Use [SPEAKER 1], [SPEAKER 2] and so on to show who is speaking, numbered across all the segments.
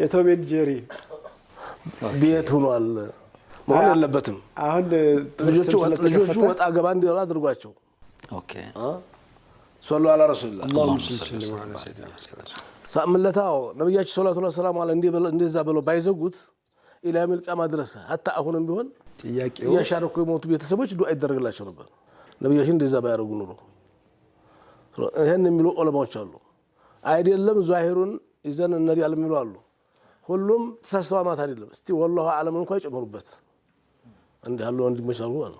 [SPEAKER 1] የቶሜን ጄሪ
[SPEAKER 2] ቤት ሆኗል መሆን የለበትም
[SPEAKER 1] አሁን
[SPEAKER 2] ልጆቹ ወጣ ገባ እንዲሉ አድርጓቸው
[SPEAKER 3] ኦኬ
[SPEAKER 2] ሶሎ አላ ረሱላህ ሳምለታው ነብያችን ሰለላሁ ዐለይሂ ወሰለም አለ እንደዛ ብለው ባይዘጉት ኢላ ሚል ቂያማ ድረስ hatta አሁንም ቢሆን
[SPEAKER 1] ጥያቄው
[SPEAKER 2] ያሻረኩ የሞቱ ቤተሰቦች ዱዓ ይደረግላቸው ነበር ነብያችን እንደዛ ባያረጉ ኑሮ ይሄን የሚሉ ዑለማዎች አሉ አይደለም ዛሂሩን ይዘን እነዲ አለሚሉ አሉ ሁሉም ተሳስተዋ ማታ አይደለም እስቲ والله اعلم እንኳን ይጨምሩበት እንደ ያለው እንዲመሻሉ አሉ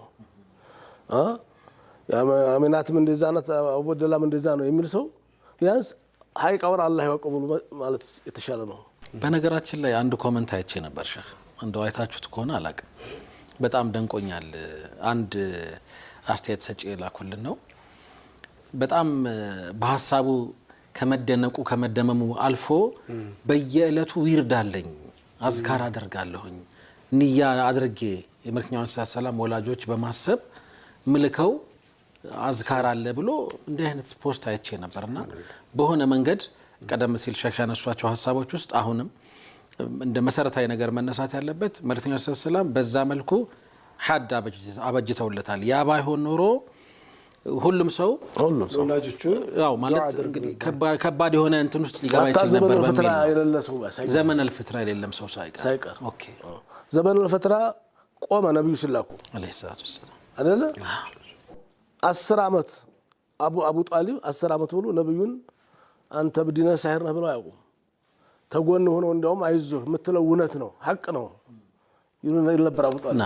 [SPEAKER 2] አመናትም እንደዛ ናት አወደላም እንደዛ ነው የሚል ሰው ቢያንስ ሀይቃውን አላህ ያወቀው ማለት የተሻለ ነው
[SPEAKER 3] በነገራችን ላይ አንድ ኮሜንት አይቼ ነበር ሼህ እንደው አይታችሁት ከሆነ አላቀ በጣም ደንቆኛል አንድ አስተያየት ሰጪ ላኩልን ነው በጣም በሐሳቡ ከመደነቁ ከመደመሙ አልፎ በየእለቱ ይርዳለኝ አዝካር አደርጋለሁኝ ንያ አድርጌ የመልክኛው ሰላም ወላጆች በማሰብ ምልከው አዝካር አለ ብሎ እንደ አይነት ፖስት አይቼ ነበርና በሆነ መንገድ ቀደም ሲል ሼክ ያነሷቸው ሐሳቦች ውስጥ አሁንም እንደ መሰረታዊ ነገር መነሳት ያለበት መልክኛው ሰላም በዛ መልኩ ሐድ አበጅተውለታል ያ ባይሆን ኖሮ ሁሉም ሰው
[SPEAKER 1] ወላጆቹ
[SPEAKER 3] ያው ማለት እንግዲህ ከባድ የሆነ እንትን ውስጥ ሊገባ ይችላል ነበር ዘመን الفترة የሌለም ሰው ሳይቀር ኦኬ
[SPEAKER 2] ዘመን الفترة ቆመ ነብዩ ሲላኩ
[SPEAKER 3] አለይሂ ሰላቱ ወሰለም
[SPEAKER 2] አይደለ 10 አመት አቡ ጣሊብ 10 አመት ብሎ ነብዩን አንተ በዲና ሳይር ነው ብሎ ያውቁ ተጎን ሆኖ እንደውም አይዞህ ምትለው እውነት ነው ሐቅ ነው ይሉን ነበር አቡ ጣሊብ